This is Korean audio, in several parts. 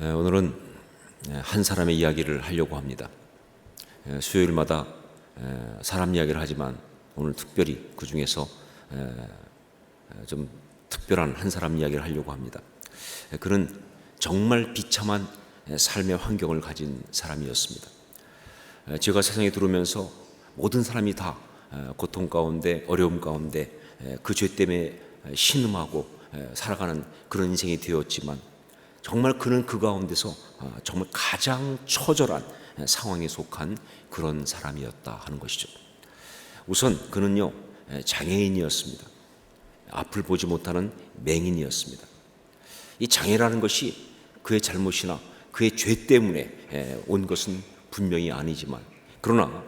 오늘은 한 사람의 이야기를 하려고 합니다. 수요일마다 사람 이야기를 하지만 오늘 특별히 그 중에서 좀 특별한 한 사람 이야기를 하려고 합니다. 그는 정말 비참한 삶의 환경을 가진 사람이었습니다. 제가 세상에 들어오면서 모든 사람이 다 고통 가운데, 어려움 가운데 그 죄 때문에 신음하고 살아가는 그런 인생이 되었지만, 정말 그는 그 가운데서 정말 가장 처절한 상황에 속한 그런 사람이었다 하는 것이죠. 우선 그는요, 장애인이었습니다. 앞을 보지 못하는 맹인이었습니다. 이 장애라는 것이 그의 잘못이나 그의 죄 때문에 온 것은 분명히 아니지만, 그러나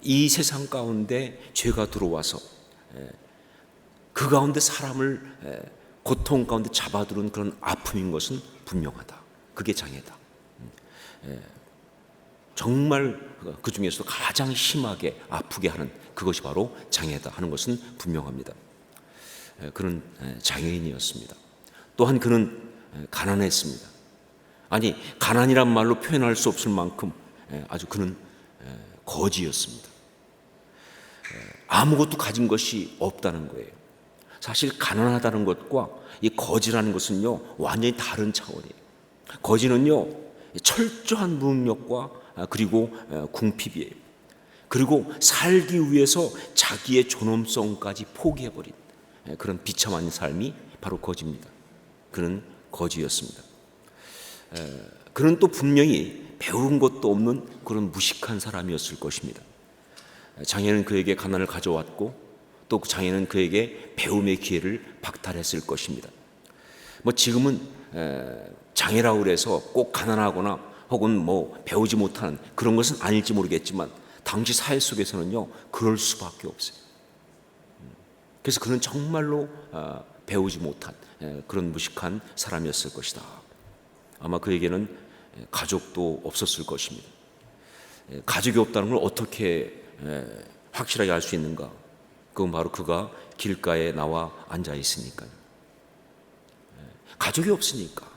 이 세상 가운데 죄가 들어와서 그 가운데 사람을 고통 가운데 잡아두는 그런 아픔인 것은 분명하다. 그게 장애다. 정말 그 중에서 가장 심하게 아프게 하는 그것이 바로 장애다 하는 것은 분명합니다. 그는 장애인이었습니다. 또한 그는 가난했습니다. 아니, 가난이란 말로 표현할 수 없을 만큼 아주 그는 거지였습니다. 아무것도 가진 것이 없다는 거예요. 사실 가난하다는 것과 이 거지라는 것은요, 완전히 다른 차원이에요. 거지는요, 철저한 무능력과 그리고 궁핍이에요. 그리고 살기 위해서 자기의 존엄성까지 포기해버린 그런 비참한 삶이 바로 거지입니다. 그는 거지였습니다. 그는 또 분명히 배운 것도 없는 그런 무식한 사람이었을 것입니다. 장애는 그에게 가난을 가져왔고, 또 장애는 그에게 배움의 기회를 박탈했을 것입니다. 지금은 장애라고 해서 꼭 가난하거나 혹은 배우지 못하는 그런 것은 아닐지 모르겠지만, 당시 사회 속에서는요, 그럴 수밖에 없어요. 그래서 그는 정말로 배우지 못한 그런 무식한 사람이었을 것이다. 아마 그에게는 가족도 없었을 것입니다. 가족이 없다는 걸 어떻게 확실하게 알 수 있는가? 그건 바로 그가 길가에 나와 앉아 있으니까요. 가족이 없으니까,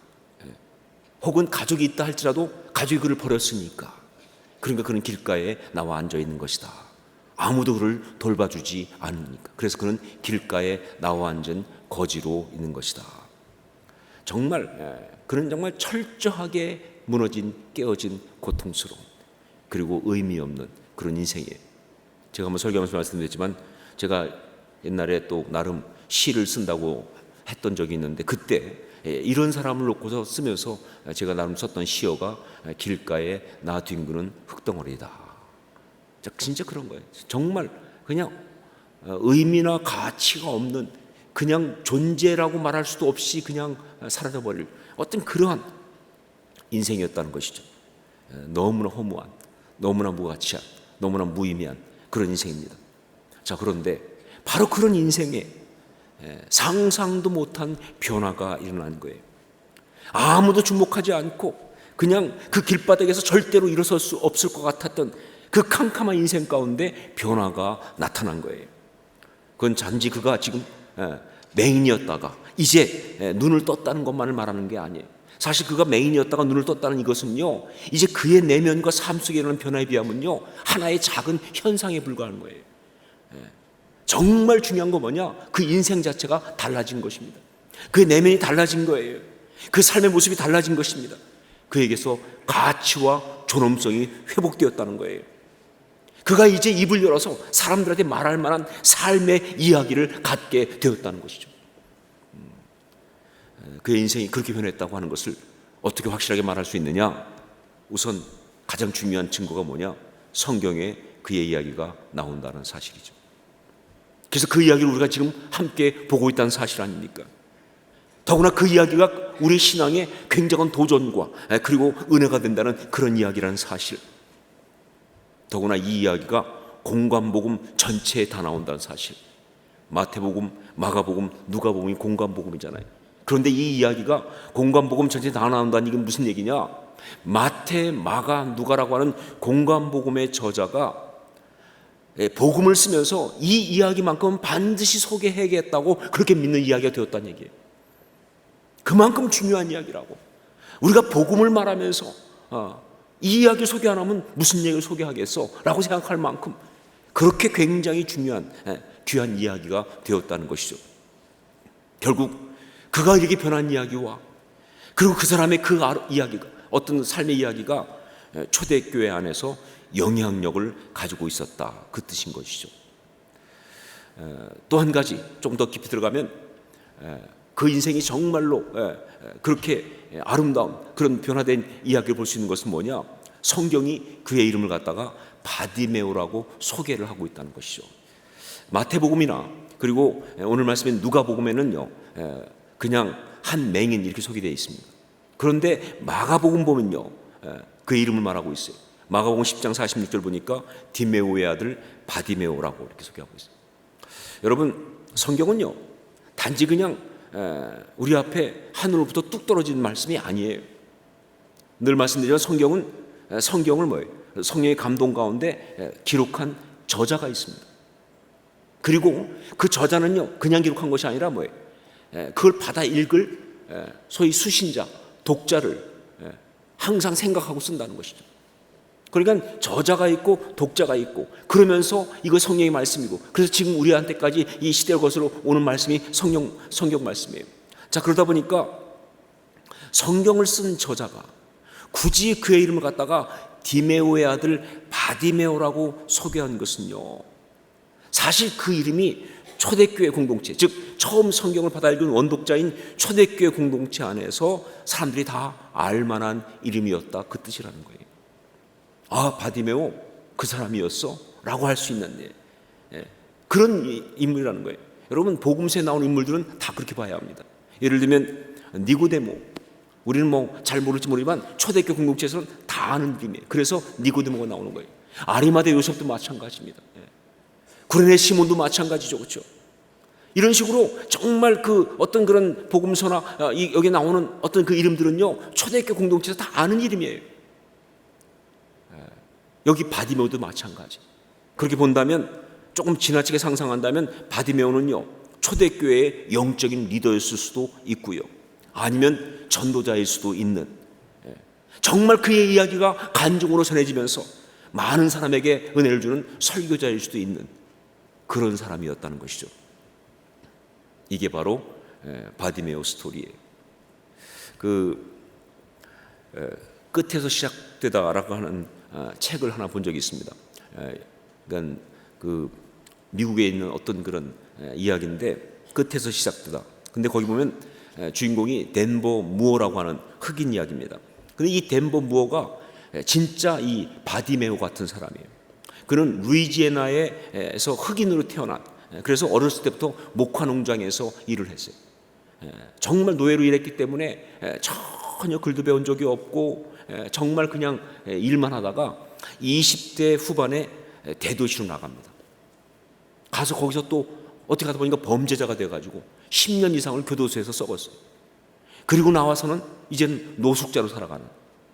혹은 가족이 있다 할지라도 가족이 그를 버렸으니까, 그러니까 그는 길가에 나와 앉아 있는 것이다. 아무도 그를 돌봐주지 않으니까. 그래서 그는 길가에 나와 앉은 거지로 있는 것이다. 정말 그는 정말 철저하게 무너진, 깨어진, 고통스러운, 그리고 의미 없는 그런 인생이에요. 제가 한번 설교하면서 말씀드렸지만, 제가 옛날에 또 나름 시를 쓴다고 했던 적이 있는데, 그때 이런 사람을 놓고서 쓰면서 제가 나름 썼던 시어가 길가에 나 뒹구는 흙덩어리다. 진짜 그런 거예요. 정말 그냥 의미나 가치가 없는, 그냥 존재라고 말할 수도 없이 그냥 사라져버릴 어떤 그러한 인생이었다는 것이죠. 너무나 허무한, 너무나 무가치한, 너무나 무의미한 그런 인생입니다. 자, 그런데 바로 그런 인생에 상상도 못한 변화가 일어난 거예요. 아무도 주목하지 않고 그냥 그 길바닥에서 절대로 일어설 수 없을 것 같았던 그 캄캄한 인생 가운데 변화가 나타난 거예요. 그건 단지 그가 지금 맹인이었다가 이제 눈을 떴다는 것만을 말하는 게 아니에요. 사실 그가 맹인이었다가 눈을 떴다는 이것은요, 이제 그의 내면과 삶 속에 일어나는 변화에 비하면요, 하나의 작은 현상에 불과한 거예요. 정말 중요한 건 뭐냐? 그 인생 자체가 달라진 것입니다. 그의 내면이 달라진 거예요. 그 삶의 모습이 달라진 것입니다. 그에게서 가치와 존엄성이 회복되었다는 거예요. 그가 이제 입을 열어서 사람들한테 말할 만한 삶의 이야기를 갖게 되었다는 것이죠. 그의 인생이 그렇게 변했다고 하는 것을 어떻게 확실하게 말할 수 있느냐? 우선 가장 중요한 증거가 뭐냐? 성경에 그의 이야기가 나온다는 사실이죠. 그래서 그 이야기를 우리가 지금 함께 보고 있다는 사실 아닙니까? 더구나 그 이야기가 우리 신앙의 굉장한 도전과 그리고 은혜가 된다는 그런 이야기라는 사실. 더구나 이 이야기가 공관복음 전체에 다 나온다는 사실. 마태복음, 마가복음, 누가복음이 공관복음이잖아요. 그런데 이 이야기가 공관복음 전체에 다 나온다는 이게 무슨 얘기냐? 마태, 마가, 누가라고 하는 공관복음의 저자가 복음을 쓰면서 이 이야기만큼은 반드시 소개해야겠다고 그렇게 믿는 이야기가 되었다는 얘기예요. 그만큼 중요한 이야기라고. 우리가 복음을 말하면서 이 이야기 소개 안 하면 무슨 얘기를 소개하겠어? 라고 생각할 만큼 그렇게 굉장히 중요한 귀한 이야기가 되었다는 것이죠. 결국 그가 이렇게 변한 이야기와 그리고 그 사람의 그 이야기가, 어떤 삶의 이야기가 초대교회 안에서 영향력을 가지고 있었다, 그 뜻인 것이죠. 또 한 가지 좀 더 깊이 들어가면 그 인생이 정말로 그렇게 아름다운 그런 변화된 이야기를 볼 수 있는 것은 뭐냐? 성경이 그의 이름을 갖다가 바디메오라고 소개를 하고 있다는 것이죠. 마태복음이나 그리고 오늘 말씀인 누가복음에는요 그냥 한 맹인 이렇게 소개되어 있습니다. 그런데 마가복음 보면요 그의 이름을 말하고 있어요. 마가복음 10장 46절 보니까 디메오의 아들 바디메오라고 이렇게 소개하고 있어요. 여러분, 성경은요 단지 그냥 우리 앞에 하늘로부터 뚝 떨어진 말씀이 아니에요. 늘 말씀드리지만 성경을 뭐예요? 성령의 감동 가운데 기록한 저자가 있습니다. 그리고 그 저자는요 그냥 기록한 것이 아니라 뭐예요? 그걸 받아 읽을 소위 수신자, 독자를 항상 생각하고 쓴다는 것이죠. 그러니까 저자가 있고 독자가 있고, 그러면서 이거 성령의 말씀이고, 그래서 지금 우리한테까지 이 시대를 거슬러 오는 말씀이 성경 말씀이에요. 자, 그러다 보니까 성경을 쓴 저자가 굳이 그의 이름을 갖다가 디메오의 아들 바디메오라고 소개한 것은요, 사실 그 이름이 초대교회 공동체, 즉 처음 성경을 받아 읽은 원독자인 초대교회 공동체 안에서 사람들이 다 알만한 이름이었다, 그 뜻이라는 거예요. 아, 바디메오 그 사람이었어? 라고 할 수 있는 그런 인물이라는 거예요. 여러분, 복음서에 나오는 인물들은 다 그렇게 봐야 합니다. 예를 들면 니고데모, 우리는 뭐 잘 모를지 모르지만 초대교회 공동체에서는 다 아는 이름이에요. 그래서 니고데모가 나오는 거예요. 아리마대 요셉도 마찬가지입니다. 구레네 시몬도 마찬가지죠, 그렇죠? 이런 식으로 정말 그 어떤 그런 복음서나 여기 나오는 어떤 그 이름들은요 초대교회 공동체에서 다 아는 이름이에요. 여기 바디메오도 마찬가지. 그렇게 본다면, 조금 지나치게 상상한다면 바디메오는요 초대교회의 영적인 리더였을 수도 있고요, 아니면 전도자일 수도 있는, 정말 그의 이야기가 간증으로 전해지면서 많은 사람에게 은혜를 주는 설교자일 수도 있는 그런 사람이었다는 것이죠. 이게 바로 바디메오 스토리예요. 끝에서 시작되다라고 하는 책을 하나 본 적이 있습니다. 그러니까 그 미국에 있는 어떤 그런 이야기인데, 끝에서 시작되다. 근데 거기 보면 주인공이 덴버 무어라고 하는 흑인 이야기입니다. 근데 이 덴버 무어가 진짜 이 바디메오 같은 사람이에요. 그는 루이지애나에서 흑인으로 태어난, 그래서 어렸을 때부터 목화 농장에서 일을 했어요. 정말 노예로 일했기 때문에 전혀 글도 배운 적이 없고 정말 그냥 일만 하다가 20대 후반에 대도시로 나갑니다. 가서 거기서 또 어떻게 하다 보니까 범죄자가 돼가지고 10년 이상을 교도소에서 썩었어요. 그리고 나와서는 이제는 노숙자로 살아가는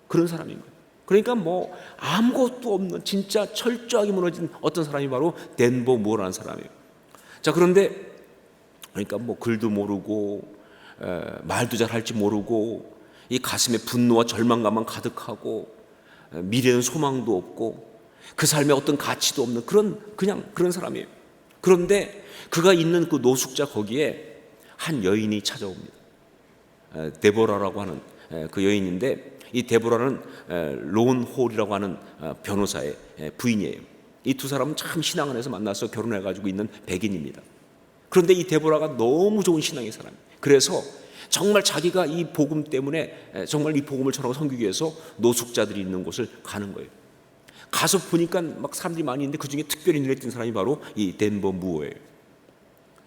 그런 사람입니다. 그러니까 뭐 아무것도 없는 진짜 철저하게 무너진 어떤 사람이 바로 덴버 무어라는 사람이에요. 자, 그런데 그러니까 뭐 글도 모르고 말도 잘 할지 모르고, 이 가슴에 분노와 절망감만 가득하고 미래는 소망도 없고 그 삶에 어떤 가치도 없는 그런 사람이에요. 그런데 그가 있는 그 노숙자 거기에 한 여인이 찾아옵니다. 데보라라고 하는 그 여인인데, 이 데보라는 론 홀이라고 하는 변호사의 부인이에요. 이 두 사람은 참 신앙 안에서 만나서 결혼해가지고 있는 백인입니다. 그런데 이 데보라가 너무 좋은 신앙의 사람이에요. 그래서 정말 자기가 이 복음 때문에 정말 이 복음을 전하고 섬기기 위해서 노숙자들이 있는 곳을 가는 거예요. 가서 보니까 막 사람들이 많이 있는데 그 중에 특별히 눈에 띈 사람이 바로 이 덴버 무어예요.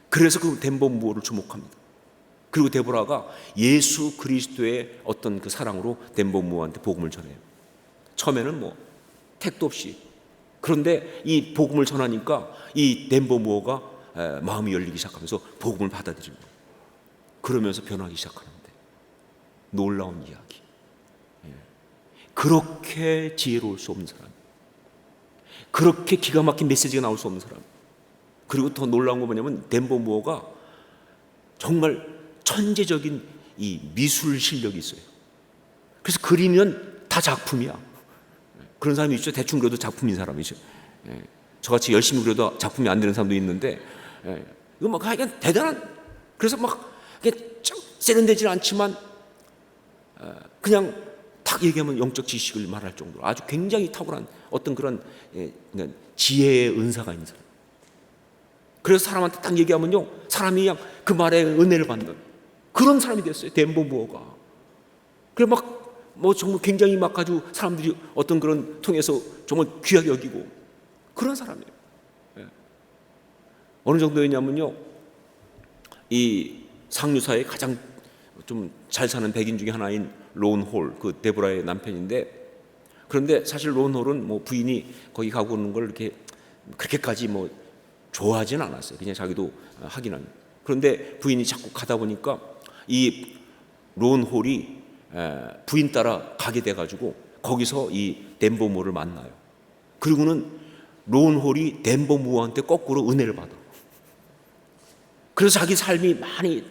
그래서 그 덴버 무어를 주목합니다. 그리고 데보라가 예수 그리스도의 어떤 그 사랑으로 덴버 무어한테 복음을 전해요. 처음에는 뭐 택도 없이. 그런데 이 복음을 전하니까 이 덴버 무어가 마음이 열리기 시작하면서 복음을 받아들입니다. 그러면서 변하기 시작하는데, 놀라운 이야기. 그렇게 지혜로울 수 없는 사람, 그렇게 기가 막힌 메시지가 나올 수 없는 사람. 그리고 더 놀라운 거 뭐냐면 덴버 무어가 정말 천재적인 이 미술 실력이 있어요. 그래서 그리면 다 작품이야. 그런 사람이 있죠. 대충 그려도 작품인 사람이죠. 저같이 열심히 그려도 작품이 안 되는 사람도 있는데, 이거 막 하여간 대단한, 그래서 막 세련되지는 않지만 그냥 딱 얘기하면 영적 지식을 말할 정도로 아주 굉장히 탁월한 어떤 그런 지혜의 은사가 있는 사람. 그래서 사람한테 딱 얘기하면요, 사람이 그냥 그 말에 은혜를 받는 그런 사람이 됐어요. 덴버 무어가. 그래 뭐 정말 굉장히 막 아주 사람들이 어떤 그런 통해서 정말 귀하게 여기고 그런 사람이에요. 어느 정도였냐면요, 이 상류사의 가장 좀 잘 사는 백인 중에 하나인 론 홀, 그 데보라의 남편인데, 그런데 사실 론 홀은 뭐 부인이 거기 가고 오는 걸 이렇게 그렇게까지 뭐 좋아하지는 않았어요. 그냥 자기도 하긴 합니다. 그런데 부인이 자꾸 가다 보니까 이 론 홀이 부인 따라 가게 돼가지고 거기서 이 덴버 무어를 만나요. 그리고는 론 홀이 덴버 무어한테 거꾸로 은혜를 받아. 그래서 자기 삶이 많이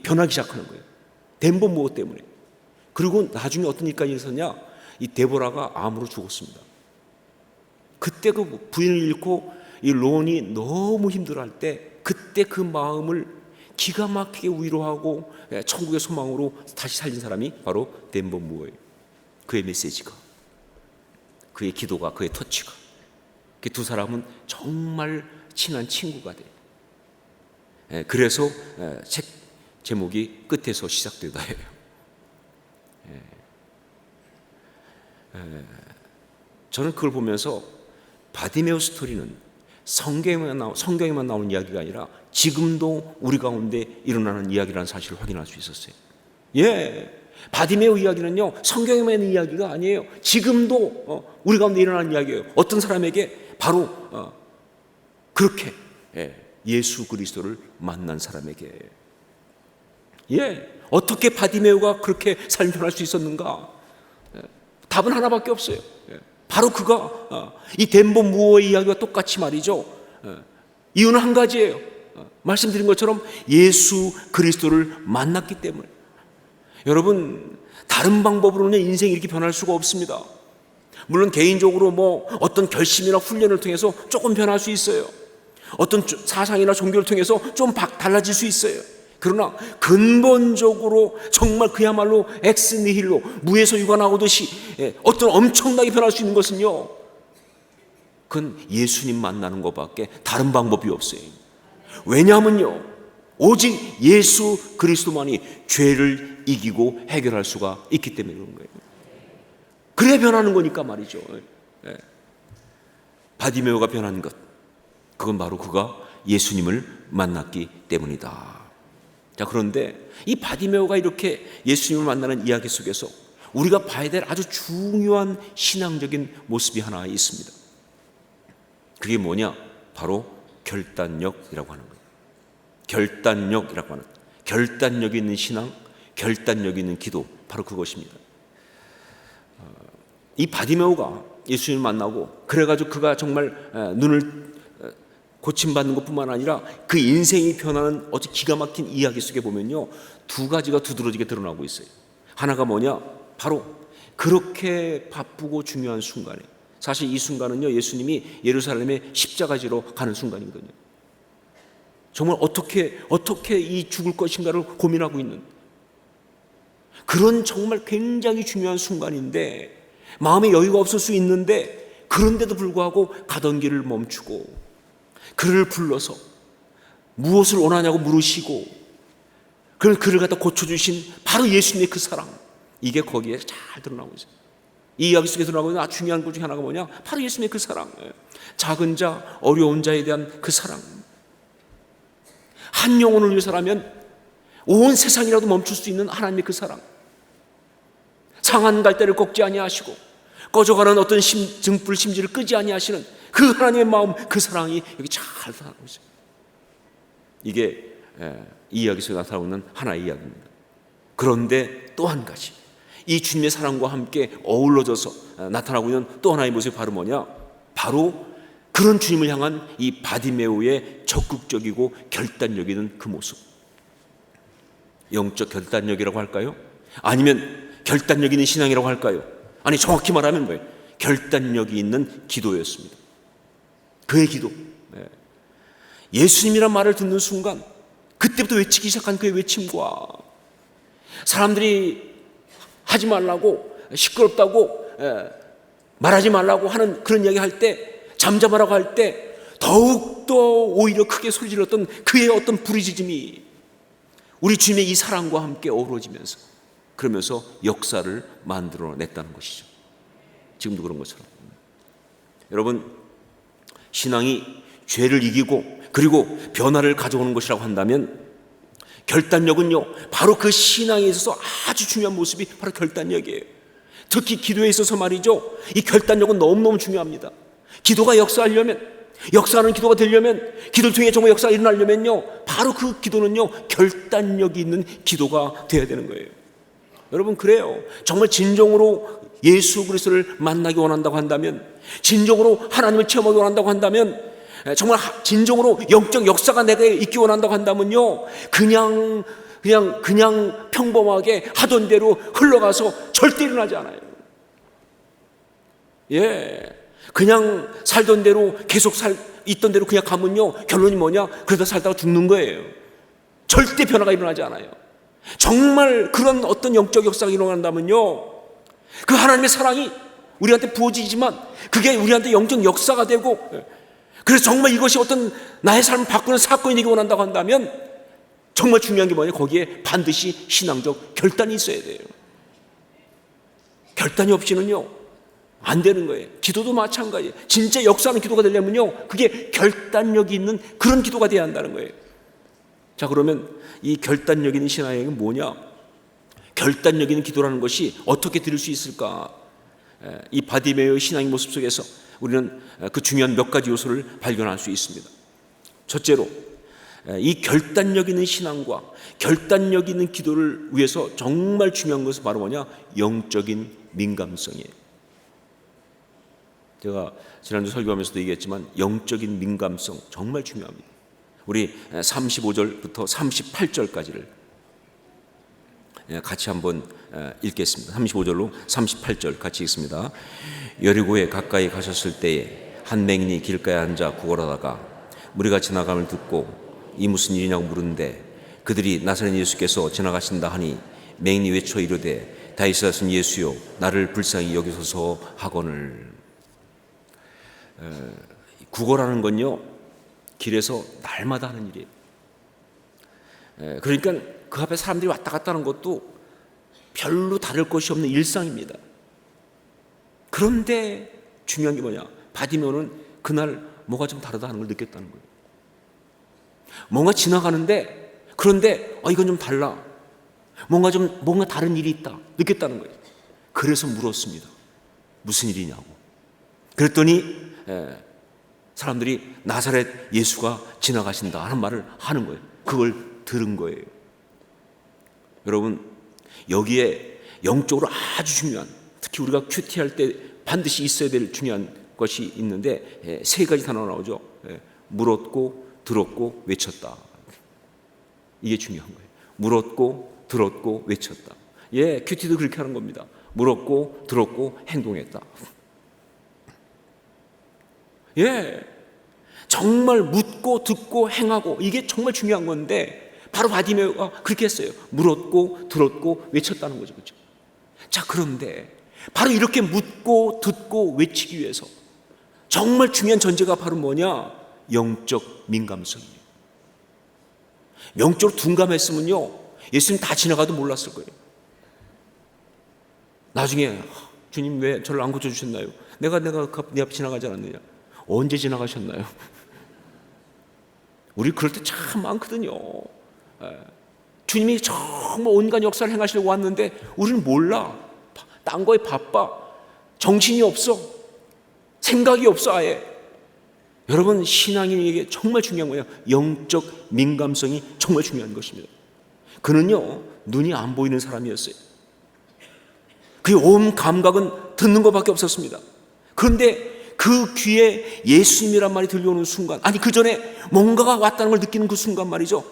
변하기 시작하는 거예요. 덴버 무어 때문에. 그리고 나중에 어떤 일까지 있었냐? 이 데보라가 암으로 죽었습니다. 그때 그 부인을 잃고 이 론이 너무 힘들어할 때, 그때 그 마음을 기가 막히게 위로하고 천국의 소망으로 다시 살린 사람이 바로 덴버 무어예요. 그의 메시지가, 그의 기도가, 그의 터치가, 그 두 사람은 정말 친한 친구가 돼요. 그래서 책 제목이 끝에서 시작되다예요. 저는 그걸 보면서 바디메오 스토리는 성경에만 나오는 이야기가 아니라 지금도 우리 가운데 일어나는 이야기라는 사실을 확인할 수 있었어요. 바디메오 이야기는요, 성경에만 있는 이야기가 아니에요. 지금도 우리 가운데 일어나는 이야기예요. 어떤 사람에게 바로 그렇게 예수 그리스도를 만난 사람에게. 어떻게 바디메오가 그렇게 삶이 변할 수 있었는가? 답은 하나밖에 없어요. 바로 그가 이 덴버 무어의 이야기와 똑같이 말이죠. 이유는 한 가지예요. 말씀드린 것처럼 예수 그리스도를 만났기 때문에. 여러분, 다른 방법으로는 인생이 이렇게 변할 수가 없습니다. 물론 개인적으로 뭐 어떤 결심이나 훈련을 통해서 조금 변할 수 있어요. 어떤 사상이나 종교를 통해서 좀 달라질 수 있어요. 그러나 근본적으로 정말 그야말로 엑스니힐로, 무에서 유가 나오듯이 어떤 엄청나게 변할 수 있는 것은요, 그건 예수님 만나는 것밖에 다른 방법이 없어요. 왜냐하면요, 오직 예수 그리스도만이 죄를 이기고 해결할 수가 있기 때문에 그런 거예요. 그래야 변하는 거니까 말이죠. 바디메오가 변한 것, 그건 바로 그가 예수님을 만났기 때문이다. 자, 그런데 이 바디메오가 이렇게 예수님을 만나는 이야기 속에서 우리가 봐야 될 아주 중요한 신앙적인 모습이 하나 있습니다. 그게 뭐냐? 바로 결단력이라고 하는 거예요. 결단력이라고 하는, 결단력 있는 신앙, 결단력 있는 기도, 바로 그것입니다. 이 바디메오가 예수님을 만나고 그래가지고 그가 정말 눈을 고침받는 것뿐만 아니라 그 인생이 변하는 어찌 기가 막힌 이야기 속에 보면요, 두 가지가 두드러지게 드러나고 있어요. 하나가 뭐냐? 바로 그렇게 바쁘고 중요한 순간에, 사실 이 순간은요, 예수님이 예루살렘에 십자가 지러 가는 순간이거든요. 정말 어떻게 이 죽을 것인가를 고민하고 있는 그런 정말 굉장히 중요한 순간인데, 마음에 여유가 없을 수 있는데, 그런데도 불구하고 가던 길을 멈추고 그를 불러서 무엇을 원하냐고 물으시고 그를 갖다 고쳐주신 바로 예수님의 그 사랑, 이게 거기에 잘 드러나고 있어요. 이 이야기 속에 드러나고 있는 아주 중요한 것 중에 하나가 뭐냐? 바로 예수님의 그 사랑, 작은 자, 어려운 자에 대한 그 사랑. 한 영혼을 위해서라면 온 세상이라도 멈출 수 있는 하나님의 그 사랑. 상한 갈대를 꺾지 아니하시고 꺼져가는 어떤 등불 심지를 끄지 아니하시는 그 하나님의 마음, 그 사랑이 여기 잘 나타나고 있어요. 이게 이 이야기 속에 나타나고 있는 하나의 이야기입니다. 그런데 또 한 가지, 이 주님의 사랑과 함께 어우러져서 나타나고 있는 또 하나의 모습이 바로 뭐냐? 바로 그런 주님을 향한 이 바디메오의 적극적이고 결단력 있는 그 모습. 영적 결단력이라고 할까요? 아니면 결단력 있는 신앙이라고 할까요? 아니, 정확히 말하면 뭐예요? 결단력이 있는 기도였습니다. 그의 기도. 예수님이란 말을 듣는 순간 그때부터 외치기 시작한 그의 외침과 사람들이 하지 말라고, 시끄럽다고, 말하지 말라고 하는 그런 이야기 할 때, 잠잠하라고 할 때 더욱더 오히려 크게 소리 질렀던 그의 어떤 부르짖음이 우리 주님의 이 사랑과 함께 어우러지면서, 그러면서 역사를 만들어냈다는 것이죠. 지금도 그런 것처럼. 여러분, 신앙이 죄를 이기고 그리고 변화를 가져오는 것이라고 한다면 결단력은요, 바로 그 신앙에 있어서 아주 중요한 모습이 바로 결단력이에요. 특히 기도에 있어서 말이죠, 이 결단력은 너무너무 중요합니다. 기도가 역사하려면, 역사하는 기도가 되려면, 기도를 통해 정말 역사가 일어나려면요, 바로 그 기도는요, 결단력이 있는 기도가 되어야 되는 거예요. 여러분, 그래요. 정말 진정으로 예수 그리스도를 만나기 원한다고 한다면, 진정으로 하나님을 체험하기 원한다고 한다면, 정말 진정으로 영적 역사가 내게 있기 원한다고 한다면요, 그냥 평범하게 하던 대로 흘러가서 절대 일어나지 않아요. 그냥 살던 대로 계속 있던 대로 그냥 가면요, 결론이 뭐냐? 그러다 살다가 죽는 거예요. 절대 변화가 일어나지 않아요. 정말 그런 어떤 영적 역사가 일어난다면요, 그 하나님의 사랑이 우리한테 부어지지만 그게 우리한테 영적 역사가 되고, 그래서 정말 이것이 어떤 나의 삶을 바꾸는 사건이 되기 원한다고 한다면 정말 중요한 게 뭐냐? 거기에 반드시 신앙적 결단이 있어야 돼요. 결단이 없이는요, 안 되는 거예요. 기도도 마찬가지예요. 진짜 역사하는 기도가 되려면요, 그게 결단력이 있는 그런 기도가 돼야 한다는 거예요. 자, 그러면 이 결단력 있는 신앙이 뭐냐? 결단력 있는 기도라는 것이 어떻게 드릴 수 있을까? 이 바디메오의 신앙의 모습 속에서 우리는 그 중요한 몇 가지 요소를 발견할 수 있습니다. 첫째로, 이 결단력 있는 신앙과 결단력 있는 기도를 위해서 정말 중요한 것은 바로 뭐냐? 영적인 민감성이에요. 제가 지난주 설교하면서도 얘기했지만 영적인 민감성 정말 중요합니다. 우리 35절부터 38절까지를 같이 한번 읽겠습니다. 35절로 38절 같이 읽습니다. 여리고에 가까이 가셨을 때에 한 맹인이 길가에 앉아 구걸하다가 무리가 지나감을 듣고 이 무슨 일이냐고 물은데 그들이 나사렛 예수께서 지나가신다 하니 맹인이 외쳐 이르되 다윗의 자손 예수여 나를 불쌍히 여기소서 하거늘. 구걸하는 건요, 길에서 날마다 하는 일이에요. 그러니까 그 앞에 사람들이 왔다 갔다 하는 것도 별로 다를 것이 없는 일상입니다. 그런데 중요한 게 뭐냐? 바디메오는 그날 뭐가 좀 다르다 하는 걸 느꼈다는 거예요. 뭔가 지나가는데, 그런데 이건 좀 달라, 뭔가 다른 일이 있다 느꼈다는 거예요. 그래서 물었습니다. 무슨 일이냐고. 그랬더니 사람들이 나사렛 예수가 지나가신다 하는 말을 하는 거예요. 그걸 들은 거예요. 여러분, 여기에 영적으로 아주 중요한, 특히 우리가 큐티할 때 반드시 있어야 될 중요한 것이 있는데 세 가지 단어가 나오죠. 물었고 들었고 외쳤다. 이게 중요한 거예요. 물었고 들었고 외쳤다. 큐티도 그렇게 하는 겁니다. 물었고 들었고 행동했다. 정말 묻고 듣고 행하고, 이게 정말 중요한 건데 바로 바디메오가 그렇게 했어요. 물었고 들었고 외쳤다는 거죠. 그렇죠? 자, 그런데 바로 이렇게 묻고 듣고 외치기 위해서 정말 중요한 전제가 바로 뭐냐? 영적 민감성이에요. 영적으로 둔감했으면요, 예수님 다 지나가도 몰랐을 거예요. 나중에 주님 왜 저를 안 고쳐주셨나요? 내가 네 앞에 지나가지 않았느냐? 언제 지나가셨나요? 우리 그럴 때 참 많거든요. 주님이 정말 온갖 역사를 행하시려고 왔는데 우리는 몰라. 딴 거에 바빠. 정신이 없어. 생각이 없어 아예. 여러분, 신앙인에게 정말 중요한 거예요. 영적 민감성이 정말 중요한 것입니다. 그는요, 눈이 안 보이는 사람이었어요. 그의 온 감각은 듣는 것밖에 없었습니다. 그런데 그 귀에 예수님이란 말이 들려오는 순간, 아니 그 전에 뭔가가 왔다는 걸 느끼는 그 순간 말이죠,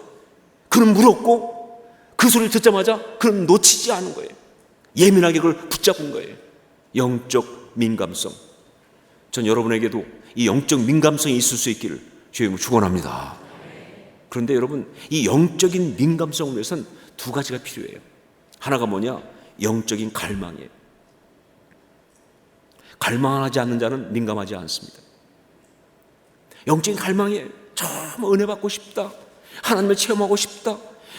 그는 물었고 그 소리를 듣자마자 그는 놓치지 않은 거예요. 예민하게 그걸 붙잡은 거예요. 영적 민감성. 전 여러분에게도 이 영적 민감성이 있을 수 있기를 주의 이름으로 축원합니다. 그런데 여러분, 이 영적인 민감성을 위해서는 두 가지가 필요해요. 하나가 뭐냐? 영적인 갈망이에요. 갈망하지 않는 자는 민감하지 않습니다. 영적인 갈망이에요. 정말 은혜 받고 싶다, 하나님을 체험하고 싶다,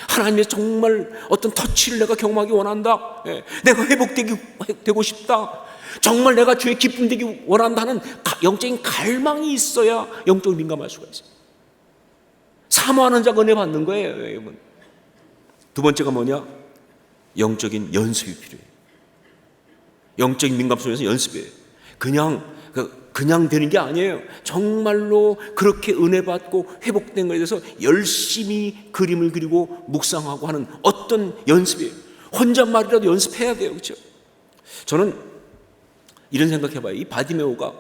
하나님의 정말 어떤 터치를 내가 경험하기 원한다, 내가 회복되고 싶다, 정말 내가 주의 기쁨 되기 원한다는 영적인 갈망이 있어야 영적으로 민감할 수가 있어요. 사모하는 자가 은혜 받는 거예요, 여러분. 두 번째가 뭐냐? 영적인 연습이 필요해요. 영적인 민감성에서 연습이에요. 그냥 되는 게 아니에요. 정말로 그렇게 은혜 받고 회복된 것에 대해서 열심히 그림을 그리고 묵상하고 하는 어떤 연습이에요. 혼잣말이라도 연습해야 돼요. 그렇죠? 저는 이런 생각해봐요. 이 바디메오가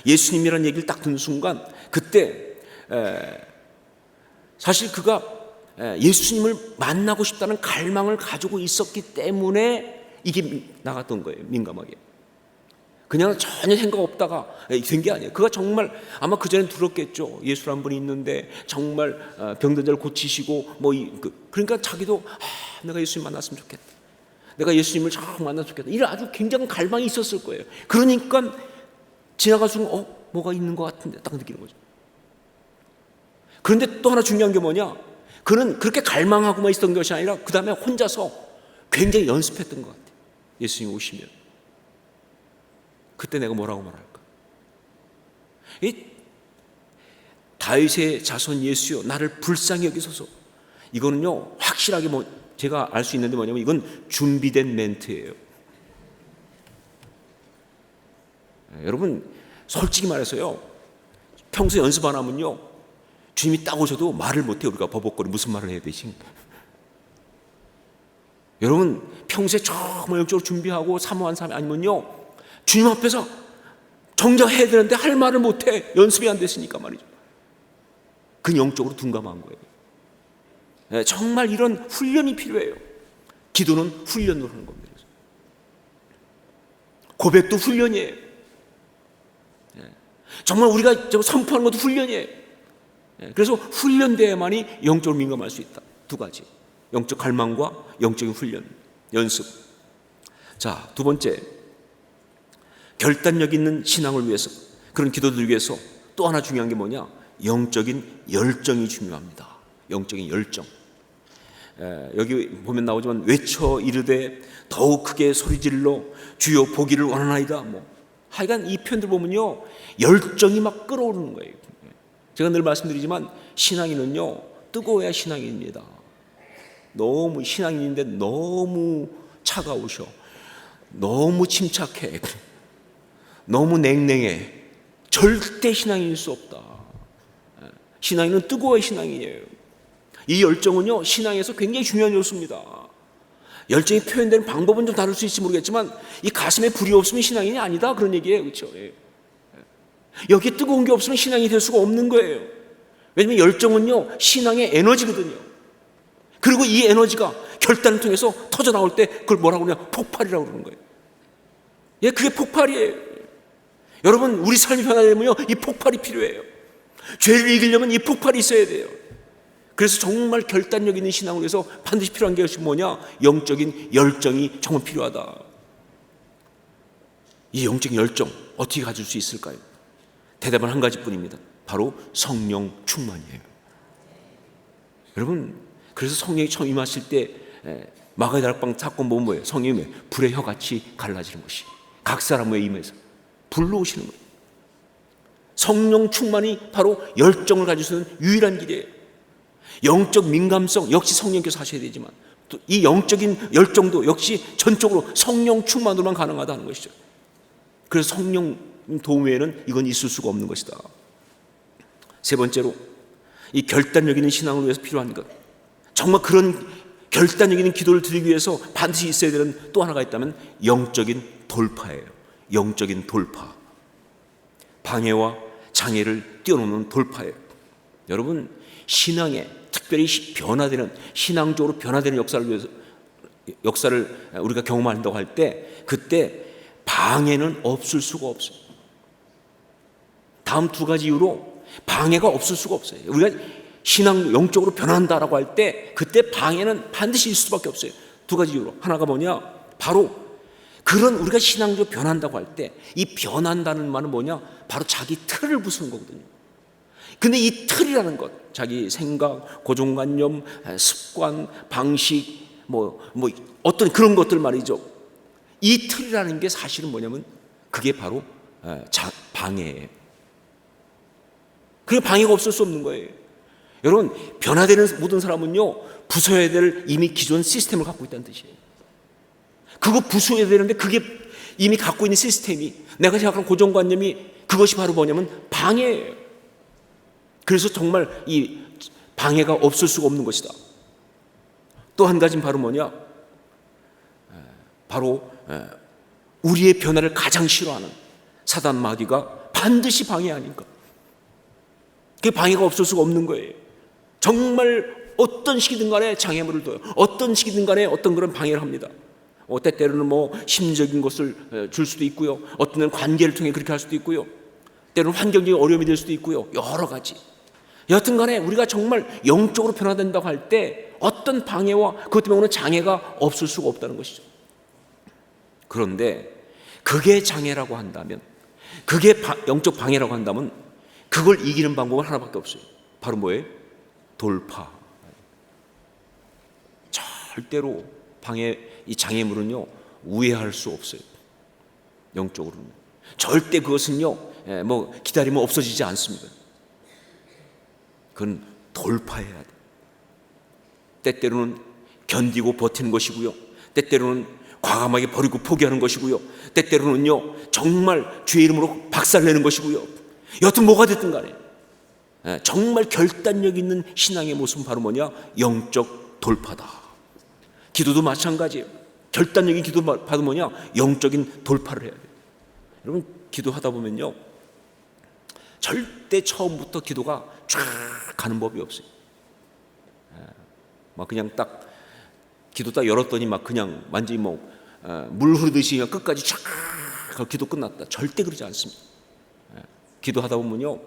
예수님이라는 얘기를 딱 듣는 순간, 그때 사실 그가 예수님을 만나고 싶다는 갈망을 가지고 있었기 때문에 이게 나갔던 거예요. 민감하게. 그냥 전혀 생각 없다가 된 게 아니에요. 그가 정말 아마 그전에 들었겠죠. 예수라는 분이 있는데 정말 병든 자를 고치시고 그러니까 자기도 내가 예수님 만났으면 좋겠다, 내가 예수님을 잘 만났으면 좋겠다, 이런 아주 굉장한 갈망이 있었을 거예요. 그러니까 지나갈 순간 뭐가 있는 것 같은데 딱 느끼는 거죠. 그런데 또 하나 중요한 게 뭐냐? 그는 그렇게 갈망하고만 있었던 것이 아니라 그 다음에 혼자서 굉장히 연습했던 것 같아요. 예수님 오시면 그때 내가 뭐라고 말할까? 이 다윗의 자손 예수여, 나를 불쌍히 여기소서. 이거는요, 확실하게 제가 알 수 있는데 뭐냐면 이건 준비된 멘트예요. 여러분, 솔직히 말해서요, 평소에 연습 안 하면요, 주님이 딱 오셔도 말을 못해요. 우리가 버벅거리 무슨 말을 해야 되지? 여러분, 평소에 정말 영적으로 준비하고 사모한 사람이 아니면요, 주님 앞에서 정작 해야 되는데 할 말을 못해. 연습이 안 됐으니까 말이죠. 그건 영적으로 둔감한 거예요. 정말 이런 훈련이 필요해요. 기도는 훈련으로 하는 겁니다. 고백도 훈련이에요. 정말 우리가 선포하는 것도 훈련이에요. 그래서 훈련돼야만이 영적으로 민감할 수 있다. 두 가지, 영적 갈망과 영적인 훈련, 연습. 자, 두 번째, 결단력 있는 신앙을 위해서, 그런 기도들 위해서 또 하나 중요한 게 뭐냐? 영적인 열정이 중요합니다. 영적인 열정. 여기 보면 나오지만 외쳐 이르되 더욱 크게 소리질러 주여 보기를 원하나이다. 하여간 이 표현들 보면요, 열정이 막 끓어오르는 거예요. 제가 늘 말씀드리지만 신앙인은요, 뜨거워야 신앙인입니다. 너무 신앙인인데 너무 차가우셔, 너무 침착해, 너무 냉랭해, 절대 신앙인일 수 없다. 신앙인은 뜨거워야 신앙이에요. 이 열정은요, 신앙에서 굉장히 중요한 요소입니다. 열정이 표현되는 방법은 좀 다를 수 있을지 모르겠지만 이 가슴에 불이 없으면 신앙인이 아니다, 그런 얘기예요. 그렇죠? 여기에 뜨거운 게 없으면 신앙이 될 수가 없는 거예요. 왜냐하면 열정은요, 신앙의 에너지거든요. 그리고 이 에너지가 결단을 통해서 터져 나올 때 그걸 뭐라고 그러냐? 폭발이라고 그러는 거예요. 그게 폭발이에요. 여러분, 우리 삶이 변화되면요, 이 폭발이 필요해요. 죄를 이기려면 이 폭발이 있어야 돼요. 그래서 정말 결단력 있는 신앙을 위해서 반드시 필요한 것이 뭐냐? 영적인 열정이 정말 필요하다. 이 영적인 열정 어떻게 가질 수 있을까요? 대답은 한 가지뿐입니다. 바로 성령 충만이에요. 여러분, 그래서 성령이 처음 임하실 때 마가의 다락방 사건 보면 뭐예요? 성령이 불의 혀같이 갈라지는 것이 각 사람의 임해서 불로 오시는 거예요. 성령 충만이 바로 열정을 가질 수 있는 유일한 길이에요. 영적 민감성 역시 성령께서 하셔야 되지만 또 이 영적인 열정도 역시 전적으로 성령 충만으로만 가능하다는 것이죠. 그래서 성령 도움 외에는 이건 있을 수가 없는 것이다. 세 번째로, 이 결단력 있는 신앙을 위해서 필요한 것, 정말 그런 결단력 있는 기도를 드리기 위해서 반드시 있어야 되는 또 하나가 있다면 영적인 돌파예요. 영적인 돌파. 방해와 장애를 뛰어넘는 돌파예요. 여러분, 신앙에 특별히 변화되는, 신앙적으로 변화되는 역사를 위해서 역사를 우리가 경험한다고 할 때 그때 방해는 없을 수가 없어요. 다음 두 가지 이유로 방해가 없을 수가 없어요. 우리가 신앙 영적으로 변한다라고 할 때 그때 방해는 반드시 있을 수밖에 없어요. 두 가지 이유로. 하나가 뭐냐? 바로 그런 우리가 신앙적으로 변한다고 할 때 이 변한다는 말은 뭐냐? 바로 자기 틀을 부수는 거거든요. 근데 이 틀이라는 것, 자기 생각, 고정관념, 습관, 방식, 어떤 그런 것들 말이죠. 이 틀이라는 게 사실은 뭐냐면 그게 바로 방해예요. 그게 방해가 없을 수 없는 거예요. 여러분, 변화되는 모든 사람은요, 부숴야 될 이미 기존 시스템을 갖고 있다는 뜻이에요. 그거 부숴야 되는데 그게 이미 갖고 있는 시스템이, 내가 생각하는 고정관념이, 그것이 바로 뭐냐면 방해예요. 그래서 정말 이 방해가 없을 수가 없는 것이다. 또 한 가지는 바로 뭐냐? 바로 우리의 변화를 가장 싫어하는 사단 마귀가 반드시 방해하니까. 그게 방해가 없을 수가 없는 거예요. 정말 어떤 시기든 간에 장애물을 둬요. 어떤 시기든 간에 어떤 그런 방해를 합니다. 때때로는 심리적인 것을 줄 수도 있고요. 어떤 때는 관계를 통해 그렇게 할 수도 있고요. 때로는 환경적인 어려움이 될 수도 있고요. 여러 가지. 여하튼 간에 우리가 정말 영적으로 변화된다고 할 때 어떤 방해와 그것 때문에 오는 장애가 없을 수가 없다는 것이죠. 그런데 그게 장애라고 한다면, 그게 영적 방해라고 한다면 그걸 이기는 방법은 하나밖에 없어요. 바로 뭐예요? 돌파. 절대로 이 장애물은요, 우회할 수 없어요. 영적으로는. 절대 그것은요, 기다리면 없어지지 않습니다. 그건 돌파해야 돼. 때때로는 견디고 버티는 것이고요. 때때로는 과감하게 버리고 포기하는 것이고요. 때때로는요, 정말 주의 이름으로 박살내는 것이고요. 여튼 뭐가 됐든 간에 정말 결단력 있는 신앙의 모습은 바로 뭐냐? 영적 돌파다. 기도도 마찬가지예요. 결단력인 기도 바로 뭐냐? 영적인 돌파를 해야 돼요. 여러분, 기도하다 보면요, 절대 처음부터 기도가 쫙 가는 법이 없어요. 그냥 딱 기도 딱 열었더니 그냥 완전히 물 흐르듯이 그냥 끝까지 쫙 기도 끝났다. 절대 그러지 않습니다. 기도하다 보면요,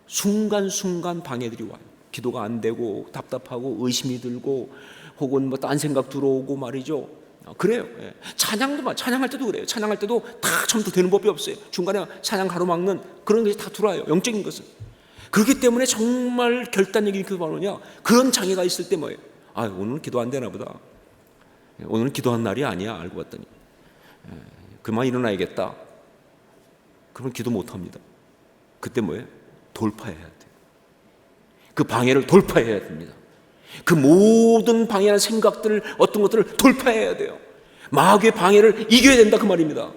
순간순간 방해들이 와요. 기도가 안 되고 답답하고 의심이 들고 혹은 딴 생각 들어오고 말이죠. 그래요. 찬양도 찬양할 때도 그래요. 찬양할 때도 다 처음부터 되는 법이 없어요. 중간에 찬양 가로막는 그런 것이 다 들어와요. 영적인 것은. 그렇기 때문에 정말 결단력이 기도 바로냐, 그런 장애가 있을 때 뭐예요? 오늘은 기도 안 되나 보다. 오늘은 기도한 날이 아니야. 알고 봤더니 그만 일어나야겠다. 그러면 기도 못 합니다. 그때 뭐예요? 돌파해야 돼요. 그 방해를 돌파해야 됩니다. 그 모든 방해하는 생각들, 어떤 것들을 돌파해야 돼요. 마귀의 방해를 이겨야 된다, 그 말입니다.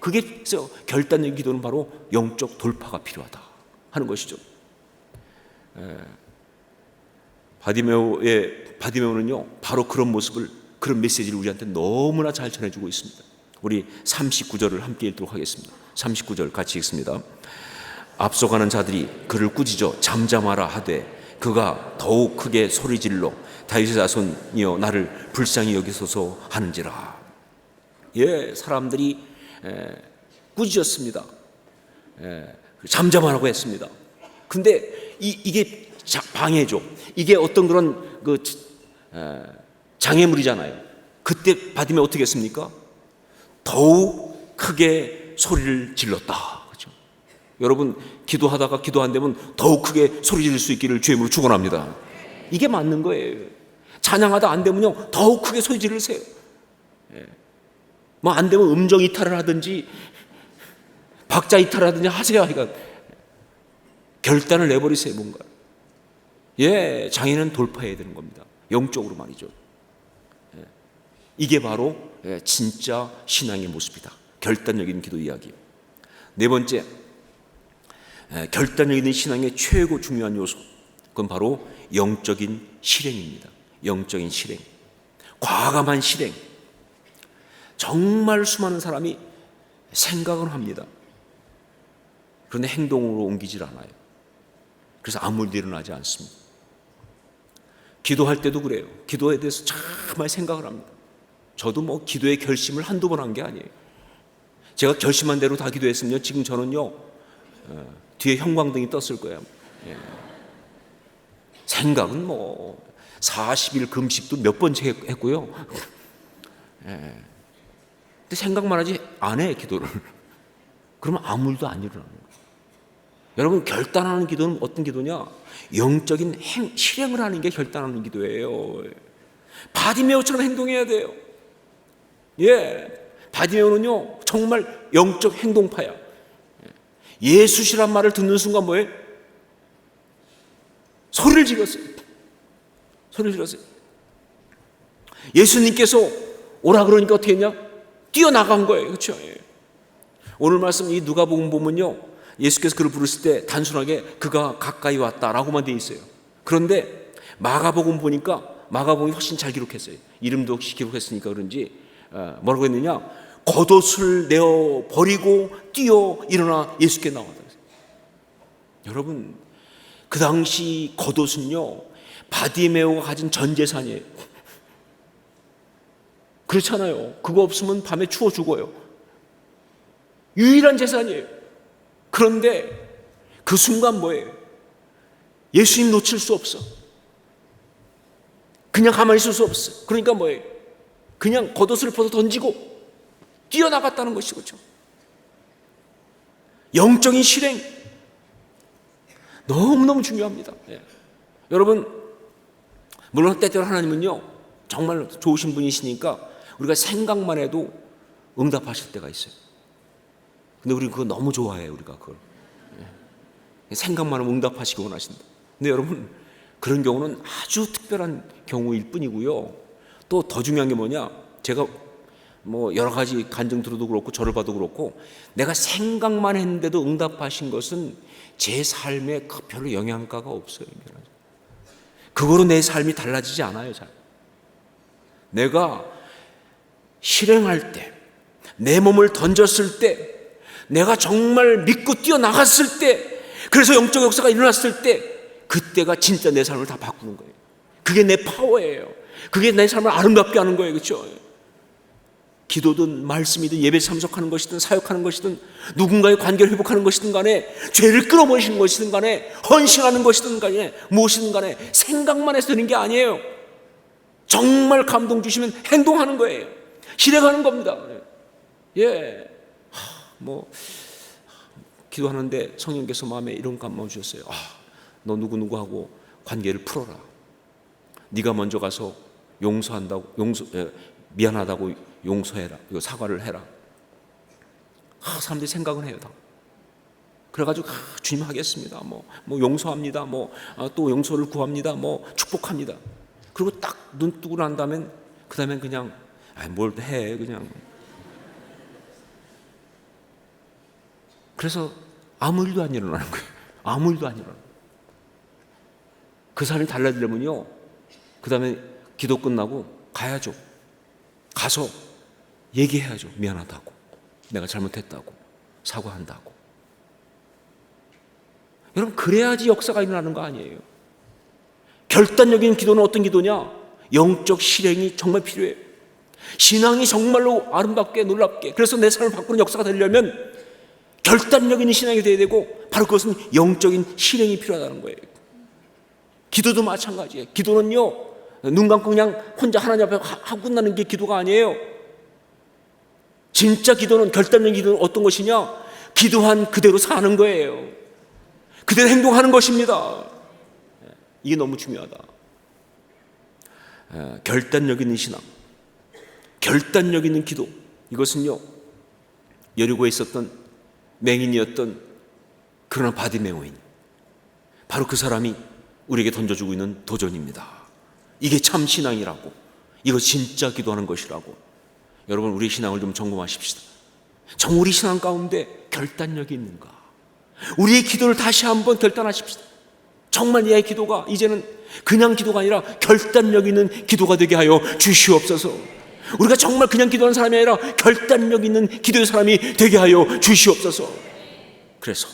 그게 결단적인 기도는 바로 영적 돌파가 필요하다 하는 것이죠. 바디메오는요, 바로 그런 모습을, 그런 메시지를 우리한테 너무나 잘 전해주고 있습니다. 우리 39절을 함께 읽도록 하겠습니다. 39절 같이 읽습니다. 앞서가는 자들이 그를 꾸짖어 잠잠하라 하되 그가 더욱 크게 소리질러 다윗의 자손이여 나를 불쌍히 여기소서 하는지라. 사람들이 꾸짖었습니다. 잠잠하라고 했습니다. 근데 이게 방해죠. 이게 어떤 그런 장애물이잖아요. 그때 바디메오 어떻게 했습니까? 더욱 크게 소리를 질렀다. 그렇죠? 여러분, 기도하다가 기도 안 되면 더욱 크게 소리 지를 수 있기를 주의 이름으로 축원합니다. 이게 맞는 거예요. 찬양하다 안 되면요, 더욱 크게 소리 지르세요. 안 되면 음정 이탈을 하든지 박자 이탈을 하든지 하세요. 그러니까 결단을 내버리세요. 뭔가. 장애는 돌파해야 되는 겁니다. 영적으로 말이죠. 이게 바로 진짜 신앙의 모습이다. 결단력인 기도 이야기. 네 번째, 결단력 있는 신앙의 최고 중요한 요소, 그건 바로 영적인 실행입니다. 영적인 실행, 과감한 실행. 정말 수많은 사람이 생각은 합니다. 그런데 행동으로 옮기질 않아요. 그래서 아무 일도 일어나지 않습니다. 기도할 때도 그래요. 기도에 대해서 정말 생각을 합니다. 저도 뭐 기도의 결심을 한두 번 한 게 아니에요. 제가 결심한 대로 다 기도했으면요, 지금 저는요, 뒤에 형광등이 떴을 거예요. 예. 생각은 뭐 40일 금식도 몇 번째 했고요. 예. 근데 생각만 하지 안 해, 기도를. 그러면 아무 일도 안 일어나는 거예요. 여러분, 결단하는 기도는 어떤 기도냐? 영적인 실행을 하는 게 결단하는 기도예요. 바디메오처럼 행동해야 돼요. 예, 바디메오는요 정말 영적 행동파야. 예수시란 말을 듣는 순간 뭐예요? 소리를 질렀어요. 소리를 질렀어요. 예수님께서 오라 그러니까 어떻게 했냐? 뛰어나간 거예요. 그렇죠? 예. 오늘 말씀 이 누가복음 보면요, 예수께서 그를 부르실 때 단순하게 그가 가까이 왔다라고만 돼 있어요. 그런데 마가복음 보니까 마가복음이 훨씬 잘 기록했어요. 이름도 혹시 기록했으니까 그런지 뭐라고 했느냐? 겉옷을 내어 버리고 뛰어 일어나 예수께 나왔다. 여러분, 그 당시 겉옷은요 바디메오가 가진 전 재산이에요. 그렇잖아요. 그거 없으면 밤에 추워 죽어요. 유일한 재산이에요. 그런데 그 순간 뭐예요? 예수님 놓칠 수 없어. 그냥 가만히 있을 수 없어. 그러니까 뭐예요? 그냥 겉옷을 벗어 던지고 뛰어나갔다는 것이죠. 영적인 실행 너무너무 중요합니다. 예. 여러분, 물론 때때로 하나님은요 정말 좋으신 분이시니까 우리가 생각만 해도 응답하실 때가 있어요. 근데 우리 그거 너무 좋아해요. 우리가 그걸 생각만 하면 응답하시기 원하신다. 근데 여러분, 그런 경우는 아주 특별한 경우일 뿐이고요. 또 더 중요한 게 뭐냐, 제가 뭐 여러 가지 간증 들어도 그렇고 저를 봐도 그렇고 내가 생각만 했는데도 응답하신 것은 제 삶에 별로 영향가가 없어요. 그거로 내 삶이 달라지지 않아요. 잘. 내가 실행할 때, 내 몸을 던졌을 때, 내가 정말 믿고 뛰어나갔을 때, 그래서 영적 역사가 일어났을 때, 그때가 진짜 내 삶을 다 바꾸는 거예요. 그게 내 파워예요. 그게 내 삶을 아름답게 하는 거예요. 그렇죠? 기도든 말씀이든 예배 참석하는 것이든 사역하는 것이든 누군가의 관계를 회복하는 것이든 간에, 죄를 끊어버리시는 것이든 간에, 헌신하는 것이든 간에, 무엇이든 간에 생각만 해서 되는 게 아니에요. 정말 감동 주시면 행동하는 거예요. 실행하는 겁니다. 예. 뭐 기도하는데 성령께서 마음에 이런 감동을 주셨어요. 너 누구누구하고 관계를 풀어라. 네가 먼저 가서 용서한다고, 미안하다고 용서해라. 이거 사과를 해라. 사람들이 생각은 해요. 다. 그래가지고 주님 하겠습니다. 뭐 용서합니다. 또 용서를 구합니다. 축복합니다. 그리고 딱 눈 뜨고 난 다음엔 그 다음엔 그냥 뭘 해 그냥. 그래서 아무 일도 안 일어나는 거예요. 아무 일도 안 일어나요. 그 사람이 달라지려면요, 그 다음에 기도 끝나고 가야죠. 가서 얘기해야죠. 미안하다고, 내가 잘못했다고, 사과한다고. 여러분, 그래야지 역사가 일어나는 거 아니에요. 결단적인 기도는 어떤 기도냐? 영적 실행이 정말 필요해요. 신앙이 정말로 아름답게 놀랍게, 그래서 내 삶을 바꾸는 역사가 되려면 결단적인 신앙이 되어야 되고, 바로 그것은 영적인 실행이 필요하다는 거예요. 기도도 마찬가지예요. 기도는요, 눈 감고 그냥 혼자 하나님 앞에 하고 끝나는 게 기도가 아니에요. 진짜 기도는, 결단적인 기도는 어떤 것이냐? 기도한 그대로 사는 거예요. 그대로 행동하는 것입니다. 이게 너무 중요하다. 결단력 있는 신앙, 결단력 있는 기도, 이것은요 여리고에 있었던 맹인이었던 그러나 바디메오인, 바로 그 사람이 우리에게 던져주고 있는 도전입니다. 이게 참 신앙이라고, 이거 진짜 기도하는 것이라고. 여러분, 우리 신앙을 좀 점검하십시다. 정말 우리 신앙 가운데 결단력이 있는가? 우리의 기도를 다시 한번 결단하십시다. 정말 내 기도가 이제는 그냥 기도가 아니라 결단력 있는 기도가 되게 하여 주시옵소서. 우리가 정말 그냥 기도하는 사람이 아니라 결단력 있는 기도의 사람이 되게 하여 주시옵소서. 그래서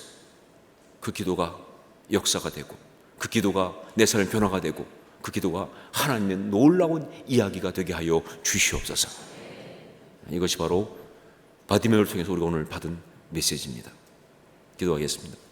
그 기도가 역사가 되고, 그 기도가 내 삶의 변화가 되고, 그 그 기도가 하나님의 놀라운 이야기가 되게 하여 주시옵소서. 이것이 바로 바디메오를 통해서 우리가 오늘 받은 메시지입니다. 기도하겠습니다.